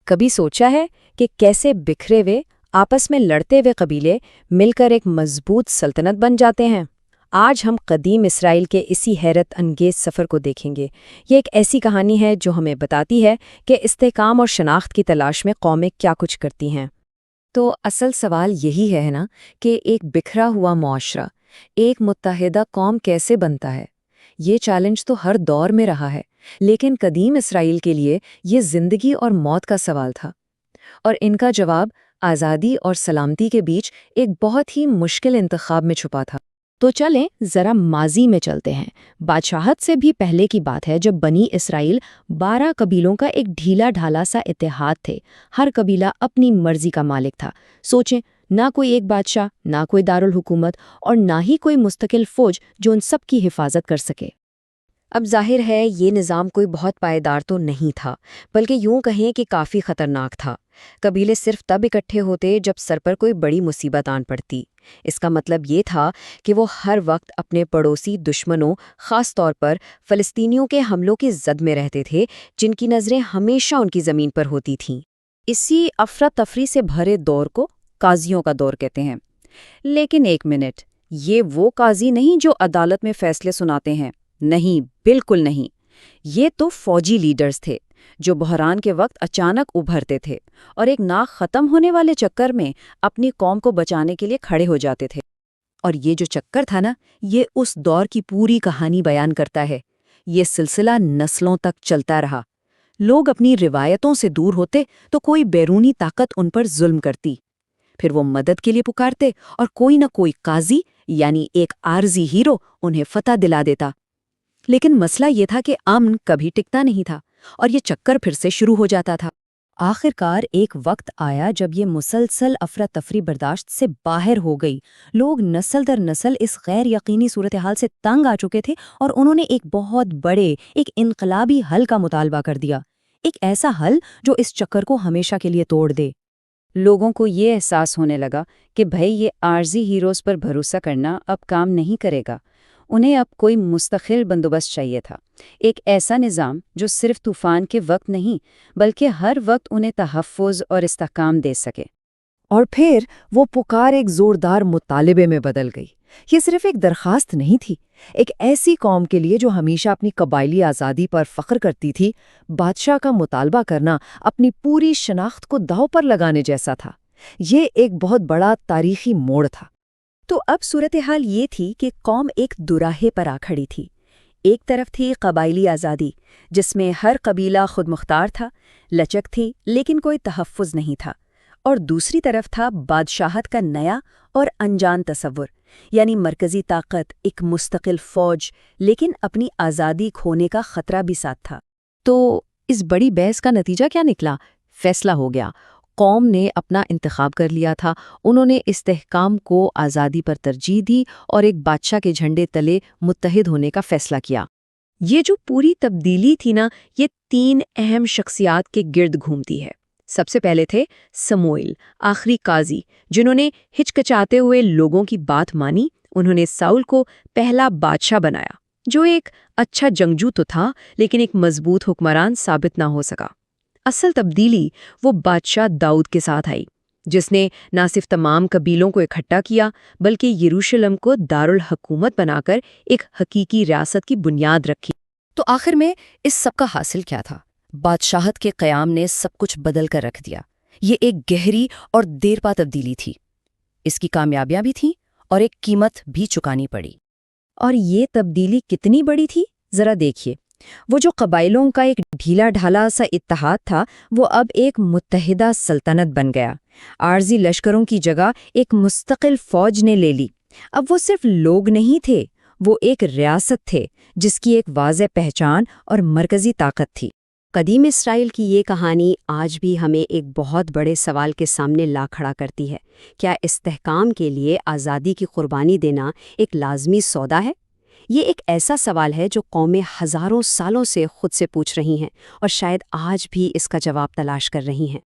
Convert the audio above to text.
کبھی سوچا ہے کہ کیسے بکھرے ہوئے آپس میں لڑتے ہوئے قبیلے مل کر ایک مضبوط سلطنت بن جاتے ہیں؟ آج ہم قدیم اسرائیل کے اسی حیرت انگیز سفر کو دیکھیں گے۔ یہ ایک ایسی کہانی ہے جو ہمیں بتاتی ہے کہ استحکام اور شناخت کی تلاش میں قومیں کیا کچھ کرتی ہیں۔ تو اصل سوال یہی ہے نا کہ ایک بکھرا ہوا معاشرہ، ایک متحدہ قوم کیسے بنتا ہے؟ یہ چیلنج تو ہر دور میں رہا ہے، لیکن قدیم اسرائیل کے لیے یہ زندگی اور موت کا سوال تھا، اور ان کا جواب آزادی اور سلامتی کے بیچ ایک بہت ہی مشکل انتخاب میں چھپا تھا۔ تو چلیں ذرا ماضی میں چلتے ہیں۔ بادشاہت سے بھی پہلے کی بات ہے، جب بنی اسرائیل 12 قبیلوں کا ایک ڈھیلا ڈھالا سا اتحاد تھے۔ ہر قبیلہ اپنی مرضی کا مالک تھا۔ سوچیں، نہ کوئی ایک بادشاہ، نہ کوئی دارالحکومت، اور نہ ہی کوئی مستقل فوج جو ان سب کی حفاظت کر سکے۔ اب ظاہر ہے یہ نظام کوئی بہت پائیدار تو نہیں تھا، بلکہ یوں کہیں کہ کافی خطرناک تھا۔ قبیلے صرف تب اکٹھے ہوتے جب سر پر کوئی بڑی مصیبت آن پڑتی۔ اس کا مطلب یہ تھا کہ وہ ہر وقت اپنے پڑوسی دشمنوں، خاص طور پر فلسطینیوں کے حملوں کی زد میں رہتے تھے، جن کی نظریں ہمیشہ ان کی زمین پر ہوتی تھیں۔ اسی افراتفری سے بھرے دور کو قاضیوں کا دور کہتے ہیں۔ لیکن ایک منٹ، یہ وہ قاضی نہیں جو عدالت میں فیصلے سناتے ہیں۔ نہیں، بالکل نہیں۔ یہ تو فوجی لیڈرز تھے جو بحران کے وقت اچانک ابھرتے تھے اور ایک نہ ختم ہونے والے چکر میں اپنی قوم کو بچانے کے لیے کھڑے ہو جاتے تھے۔ اور یہ جو چکر تھا نا، یہ اس دور کی پوری کہانی بیان کرتا ہے۔ یہ سلسلہ نسلوں تک چلتا رہا۔ لوگ اپنی روایتوں سے دور ہوتے تو کوئی بیرونی طاقت ان پر ظلم کرتی، پھر وہ مدد کے لیے پکارتے اور کوئی نہ کوئی قاضی، یعنی ایک عارضی ہیرو، انہیں فتح دلا دیتا۔ لیکن مسئلہ یہ تھا کہ امن کبھی ٹکتا نہیں تھا، اور یہ چکر پھر سے شروع ہو جاتا تھا۔ آخرکار ایک وقت آیا جب یہ مسلسل افراتفری برداشت سے باہر ہو گئی۔ لوگ نسل در نسل اس غیر یقینی صورتحال سے تنگ آ چکے تھے، اور انہوں نے ایک بہت بڑے، ایک انقلابی حل کا مطالبہ کر دیا۔ ایک ایسا حل جو اس چکر کو ہمیشہ کے لیے توڑ دے۔ لوگوں کو یہ احساس ہونے لگا کہ بھئی یہ عارضی ہیروز پر بھروسہ کرنا اب کام نہیں کرے گا۔ انہیں اب کوئی مستقل بندوبست چاہیے تھا، ایک ایسا نظام جو صرف طوفان کے وقت نہیں بلکہ ہر وقت انہیں تحفظ اور استحکام دے سکے۔ اور پھر وہ پکار ایک زوردار مطالبے میں بدل گئی۔ یہ صرف ایک درخواست نہیں تھی، ایک ایسی قوم کے لیے جو ہمیشہ اپنی قبائلی آزادی پر فخر کرتی تھی، بادشاہ کا مطالبہ کرنا اپنی پوری شناخت کو داؤ پر لگانے جیسا تھا۔ یہ ایک بہت بڑا تاریخی موڑ تھا۔ تو اب صورتحال یہ تھی کہ قوم ایک دوراہے پر آ کھڑی تھی۔ ایک طرف تھی قبائلی آزادی، جس میں ہر قبیلہ خود مختار تھا، لچک تھی لیکن کوئی تحفظ نہیں تھا، اور دوسری طرف تھا بادشاہت کا نیا اور انجان تصور، یعنی مرکزی طاقت، ایک مستقل فوج، لیکن اپنی آزادی کھونے کا خطرہ بھی ساتھ تھا۔ تو اس بڑی بحث کا نتیجہ کیا نکلا؟ فیصلہ ہو گیا۔ قوم نے اپنا انتخاب کر لیا تھا۔ انہوں نے استحکام کو آزادی پر ترجیح دی اور ایک بادشاہ کے جھنڈے تلے متحد ہونے کا فیصلہ کیا۔ یہ جو پوری تبدیلی تھی نا، یہ 3 اہم شخصیات کے گرد گھومتی ہے۔ سب سے پہلے تھے سموئیل، آخری قاضی، جنہوں نے ہچکچاتے ہوئے لوگوں کی بات مانی۔ انہوں نے ساؤل کو پہلا بادشاہ بنایا، جو ایک اچھا جنگجو تو تھا لیکن ایک مضبوط حکمران ثابت نہ ہو سکا۔ اصل تبدیلی وہ بادشاہ داؤد کے ساتھ آئی، جس نے نہ صرف تمام قبیلوں کو اکٹھا کیا بلکہ یروشلم کو دارالحکومت بنا کر ایک حقیقی ریاست کی بنیاد رکھی۔ تو آخر میں اس سب کا حاصل کیا تھا؟ بادشاہت کے قیام نے سب کچھ بدل کر رکھ دیا۔ یہ ایک گہری اور دیرپا تبدیلی تھی۔ اس کی کامیابیاں بھی تھیں اور ایک قیمت بھی چکانی پڑی۔ اور یہ تبدیلی کتنی بڑی تھی؟ ذرا دیکھیے، وہ جو قبائلوں کا ایک ڈھیلا ڈھالا سا اتحاد تھا، وہ اب ایک متحدہ سلطنت بن گیا۔ عارضی لشکروں کی جگہ ایک مستقل فوج نے لے لی۔ اب وہ صرف لوگ نہیں تھے، وہ ایک ریاست تھے جس کی ایک واضح پہچان اور مرکزی طاقت تھی۔ قدیم اسرائیل کی یہ کہانی آج بھی ہمیں ایک بہت بڑے سوال کے سامنے لا کھڑا کرتی ہے۔ کیا استحکام کے لیے آزادی کی قربانی دینا ایک لازمی سودا ہے؟ یہ ایک ایسا سوال ہے جو قومیں ہزاروں سالوں سے خود سے پوچھ رہی ہیں، اور شاید آج بھی اس کا جواب تلاش کر رہی ہیں۔